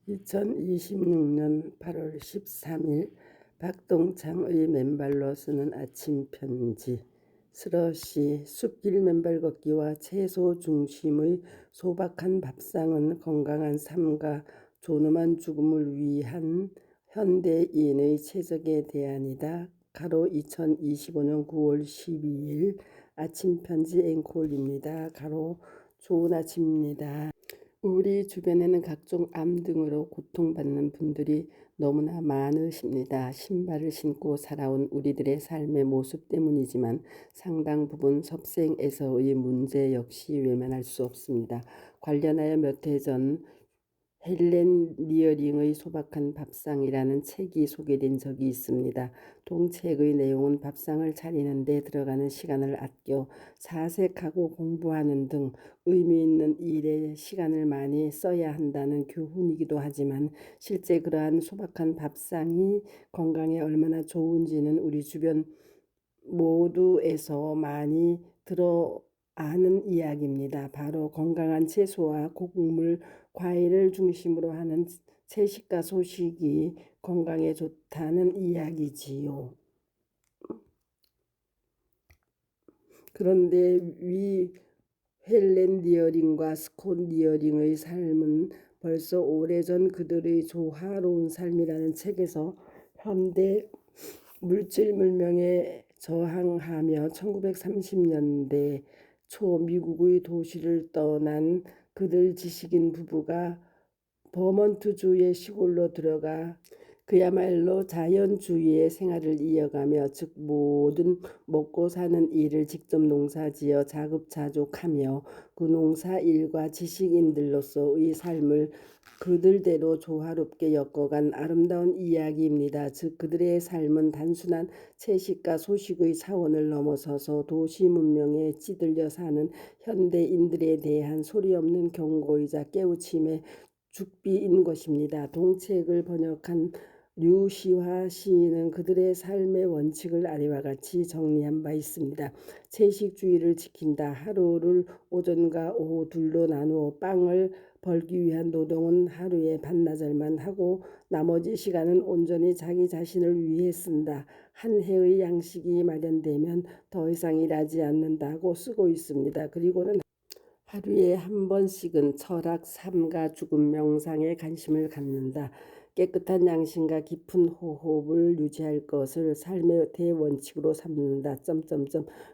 2026년 8월 13일 박동창의 맨발로 쓰는 아침 편지. 스러시 숲길 맨발 걷기와 채소 중심의 소박한 밥상은 건강한 삶과 존엄한 죽음을 위한 현대인의 최적의 대안이다. 가로 2025년 9월 12일 아침 편지 앵콜입니다. 가로 좋은 아침입니다. 우리 주변에는 각종 암 등으로 고통받는 분들이 너무나 많으십니다. 신발을 신고 살아온 우리들의 삶의 모습 때문이지만 상당 부분 섭생에서의 문제 역시 외면할 수 없습니다. 관련하여 몇 해 전 헬렌 리어링의 소박한 밥상이라는 책이 소개된 적이 있습니다. 동책의 내용은 밥상을 차리는 데 들어가는 시간을 아껴 사색하고 공부하는 등 의미 있는 일에 시간을 많이 써야 한다는 교훈이기도 하지만 실제 그러한 소박한 밥상이 건강에 얼마나 좋은지는 우리 주변 모두에서 많이 들어 아는 이야기입니다. 바로 건강한 채소와 곡물, 과일을 중심으로 하는 채식과 소식이 건강에 좋다는 이야기지요. 그런데 위 헬렌 리어링과 스콧 리어링의 삶은 벌써 오래전 그들의 조화로운 삶이라는 책에서 현대 물질 문명에 저항하며 1930년대 초 미국의 도시를 떠난 그들 지식인 부부가 버먼트주의 시골로 들어가 그야말로 자연주의의 생활을 이어가며 즉 모든 먹고 사는 일을 직접 농사지어 자급자족하며 그 농사 일과 지식인들로서의 삶을 그들대로 조화롭게 엮어간 아름다운 이야기입니다. 즉 그들의 삶은 단순한 채식과 소식의 차원을 넘어서서 도시 문명에 찌들려 사는 현대인들에 대한 소리 없는 경고이자 깨우침의 죽비인 것입니다. 동책을 번역한 류시화 시인은 그들의 삶의 원칙을 아래와 같이 정리한 바 있습니다. 채식주의를 지킨다. 하루를 오전과 오후 둘로 나누어 빵을 벌기 위한 노동은 하루에 반나절만 하고 나머지 시간은 온전히 자기 자신을 위해 쓴다. 한 해의 양식이 마련되면 더 이상 일하지 않는다고 쓰고 있습니다. 그리고는 하루에 한 번씩은 철학, 삶과 죽음, 명상에 관심을 갖는다. 깨끗한 양심과 깊은 호흡을 유지할 것을 삶의 대원칙으로 삼는다.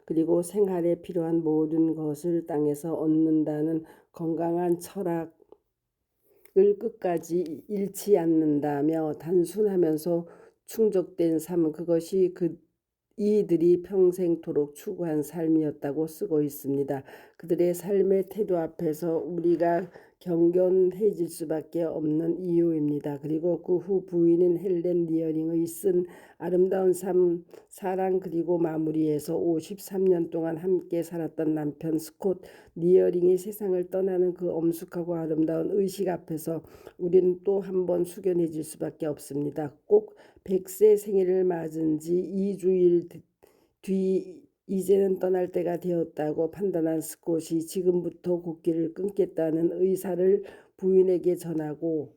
그리고 생활에 필요한 모든 것을 땅에서 얻는다는 건강한 철학을 끝까지 잃지 않는다며 단순하면서 충족된 삶, 그것이 이들이 평생토록 추구한 삶이었다고 쓰고 있습니다. 그들의 삶의 태도 앞에서 우리가 경건해질 수밖에 없는 이유입니다. 그리고 그 후 부인인 헬렌 리어링의 쓴 아름다운 삶, 사랑 그리고 마무리에서 53년 동안 함께 살았던 남편 스콧 리어링이 세상을 떠나는 그 엄숙하고 아름다운 의식 앞에서 우리는 또 한 번 숙연해질 수밖에 없습니다. 꼭 100세 생일을 맞은 지 2주일 뒤 이제는 떠날 때가 되었다고 판단한 스콧이 지금부터 곡기를 끊겠다는 의사를 부인에게 전하고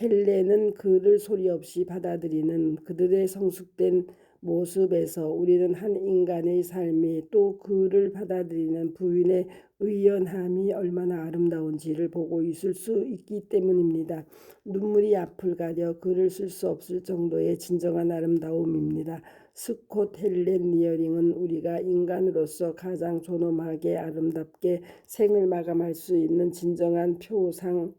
헬렌은 그를 소리 없이 받아들이는 그들의 성숙된 모습에서 우리는 한 인간의 삶이 또 그를 받아들이는 부인의 의연함이 얼마나 아름다운지를 보고 있을 수 있기 때문입니다. 눈물이 앞을 가려 글을 쓸 수 없을 정도의 진정한 아름다움입니다. 스콧 헬렌 리어링은 우리가 인간으로서 가장 존엄하게 아름답게 생을 마감할 수 있는 진정한 표상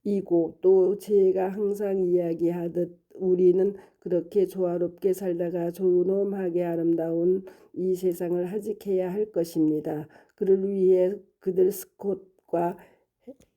이고 또 제가 항상 이야기하듯 우리는 그렇게 조화롭게 살다가 존엄하게 아름다운 이 세상을 하직해야 할 것입니다. 그를 위해 그들 스콧과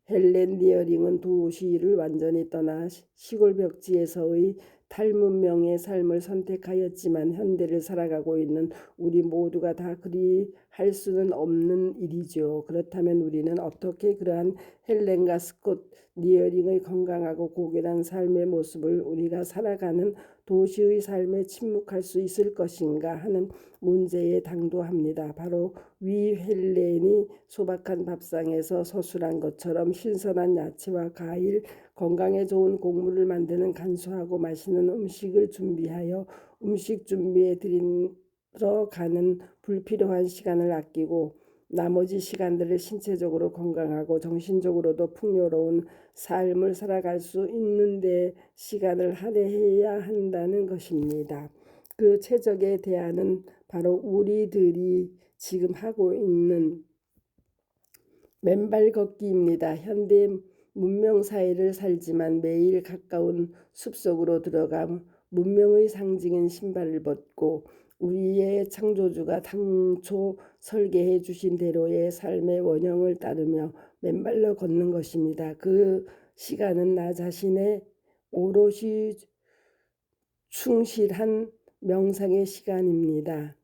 헬렌 리어링은 도시를 완전히 떠나 시골 벽지에서의 탈문명의 삶을 선택하였지만 현대를 살아가고 있는 우리 모두가 다 그리 할 수는 없는 일이죠. 그렇다면 우리는 어떻게 그러한 헬렌과 스콧 니어링의 건강하고 고결한 삶의 모습을 우리가 살아가는 도시의 삶에 침묵할 수 있을 것인가 하는 문제에 당도합니다. 바로 위 헬렌이 소박한 밥상에서 서술한 것처럼 신선한 야채와 과일, 건강에 좋은 곡물을 만드는 간소하고 맛있는 음식을 준비하여 음식 준비에 들어가는 불필요한 시간을 아끼고 나머지 시간들을 신체적으로 건강하고 정신적으로도 풍요로운 삶을 살아갈 수 있는데 시간을 할애해야 한다는 것입니다. 그 최적의 대안은 바로 우리들이 지금 하고 있는 맨발 걷기입니다. 현대 문명 사회를 살지만 매일 가까운 숲속으로 들어가 문명의 상징인 신발을 벗고 우리의 창조주가 당초 설계해 주신 대로의 삶의 원형을 따르며 맨발로 걷는 것입니다. 그 시간은 나 자신의 오롯이 충실한 명상의 시간입니다.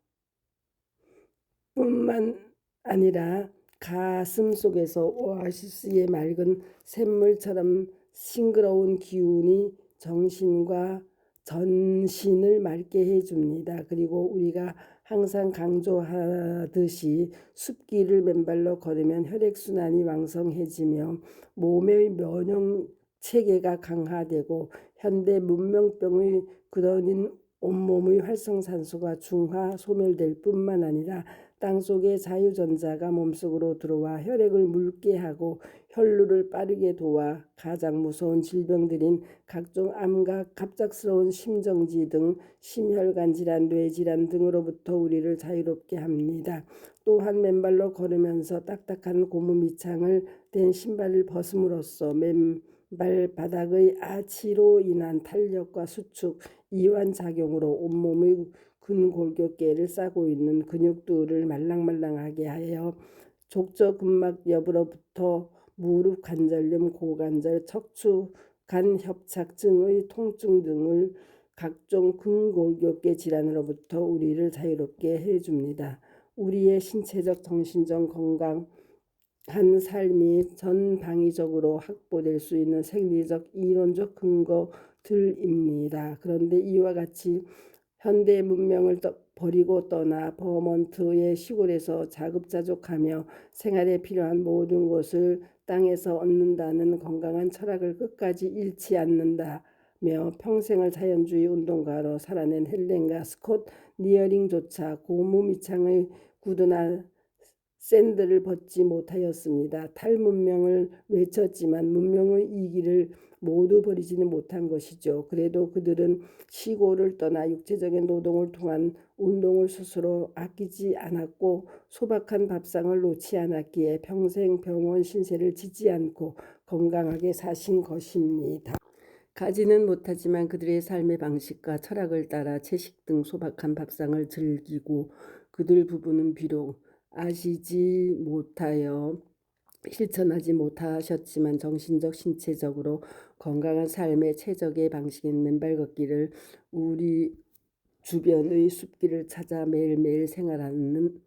뿐만 아니라 가슴 속에서 오아시스의 맑은 샘물처럼 싱그러운 기운이 정신과 전신을 맑게 해줍니다. 그리고 우리가 항상 강조하듯이 숲길을 맨발로 걸으면 혈액순환이 왕성해지며 몸의 면역 체계가 강화되고 현대 문명병의 근원인 온몸의 활성산소가 중화 소멸될 뿐만 아니라 땅속의 자유전자가 몸속으로 들어와 혈액을 묽게 하고 혈류를 빠르게 도와 가장 무서운 질병들인 각종 암과 갑작스러운 심정지 등 심혈관 질환, 뇌질환 등으로부터 우리를 자유롭게 합니다. 또한 맨발로 걸으면서 딱딱한 고무 밑창을 댄 신발을 벗음으로써 맨발 바닥의 아치로 인한 탄력과 수축, 이완작용으로 온몸의 근골격계를 싸고 있는 근육들을 말랑말랑하게 하여 족저근막 옆으로부터 무릎 관절염, 고관절, 척추, 간 협착증의 통증 등을 각종 근골격계 질환으로부터 우리를 자유롭게 해줍니다. 우리의 신체적, 정신적 건강한 삶이 전방위적으로 확보될 수 있는 생리적, 이론적 근거들입니다. 그런데 이와 같이 현대 문명을 버리고 떠나 버먼트의 시골에서 자급자족하며 생활에 필요한 모든 것을 땅에서 얻는다는 건강한 철학을 끝까지 잃지 않는다며 평생을 자연주의 운동가로 살아낸 헬렌과 스콧 니어링조차 고무 밑창의 구두나 샌들을 벗지 못하였습니다. 탈문명을 외쳤지만 문명의 이기를 모두 버리지는 못한 것이죠. 그래도 그들은 시골을 떠나 육체적인 노동을 통한 운동을 스스로 아끼지 않았고 소박한 밥상을 놓지 않았기에 평생 병원 신세를 지지 않고 건강하게 사신 것입니다. 가지는 못하지만 그들의 삶의 방식과 철학을 따라 채식 등 소박한 밥상을 즐기고 그들 부부는 비록 아시지 못하여 실천하지 못하셨지만 정신적, 신체적으로 건강한 삶의 최적의 방식인 맨발 걷기를 우리 주변의 숲길을 찾아 매일매일 생활하는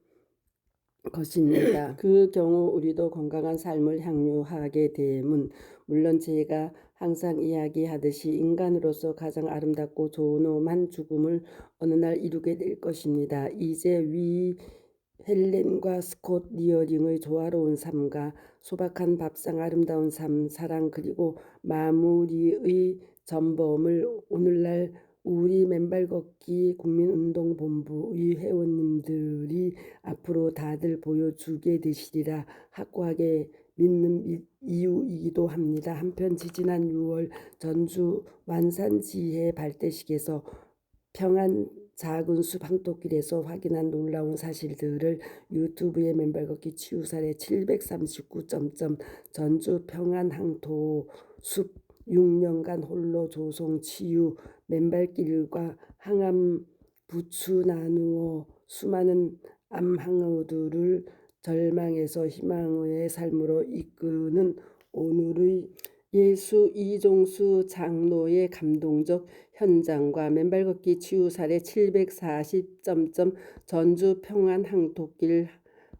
것입니다. 그 경우 우리도 건강한 삶을 향유하게 됨은 물론 제가 항상 이야기하듯이 인간으로서 가장 아름답고 존엄한 죽음을 어느 날 이루게 될 것입니다. 이제 위 헬렌과 스콧 니어링의 조화로운 삶과 소박한 밥상, 아름다운 삶, 사랑 그리고 마무리의 전범을 오늘날 우리 맨발 걷기 국민운동본부의 회원님들이 앞으로 다들 보여주게 되시리라 확고하게 믿는 이유이기도 합니다. 한편 지지난 6월 전주 완산지혜 발대식에서 평안 작은 숲 항토길에서 확인한 놀라운 사실들을 유튜브에 맨발 걷기 치유 사례 739점 전주 평안 항토 숲 6년간 홀로 조송 치유 맨발길과 항암 부추 나누어 수많은 암항우들을 절망에서 희망의 삶으로 이끄는 오늘의 예수 이종수 장로의 감동적 현장과 맨발 걷기 치유 사례 740점 전주 평안 항토길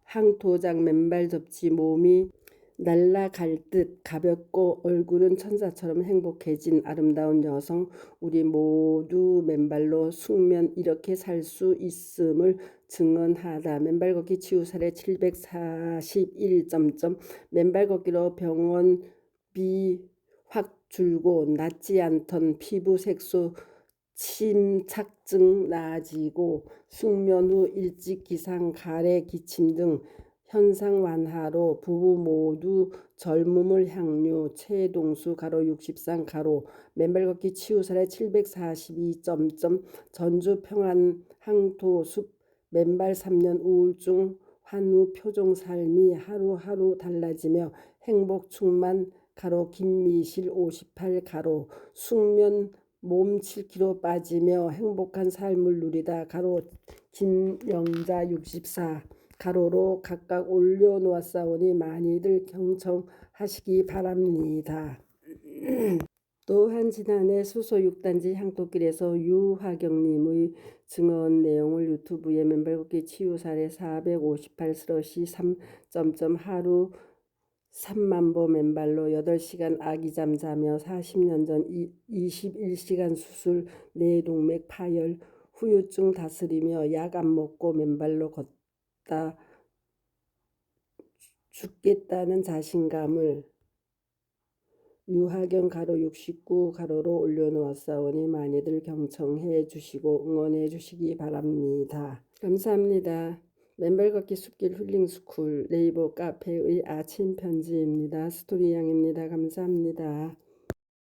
항토장 맨발 접지 몸이 날아갈 듯 가볍고 얼굴은 천사처럼 행복해진 아름다운 여성. 우리 모두 맨발로 숙면 이렇게 살 수 있음을 증언하다. 맨발 걷기 치유 사례 741. 맨발 걷기로 병원비 확 줄고 낫지 않던 피부 색소 침착증 나아지고 숙면 후 일찍 기상 가래 기침 등 현상 완화로 부부 모두 젊음을 향유. 최동수 가로 63 가로 맨발 걷기 치유 사례 742. 전주 평안 항토숲 맨발 3년 우울증 환우 표정 삶이 하루하루 달라지며 행복 충만 가로 김미실 58 가로 숙면 몸 7kg 빠지며 행복한 삶을 누리다 가로 김영자 64 가로로 각각 올려놓았사오니 많이들 경청하시기 바랍니다. 또한 지난해 수소 6단지 향토길에서 유화경님의 증언 내용을 유튜브에 맨발 걷기 치유 사례 458/3 하루 3만보 맨발로 8시간 아기잠 자며 40년 전 21시간 수술 뇌동맥 파열 후유증 다스리며 약 안 먹고 맨발로 걷다 죽겠다는 자신감을 유하경 가로 69 가로로 올려놓았사오니 많이들 경청해 주시고 응원해 주시기 바랍니다. 감사합니다. 맨발 걷기 숲길 힐링스쿨 네이버 카페의 아침 편지입니다. 스토리양입니다. 감사합니다.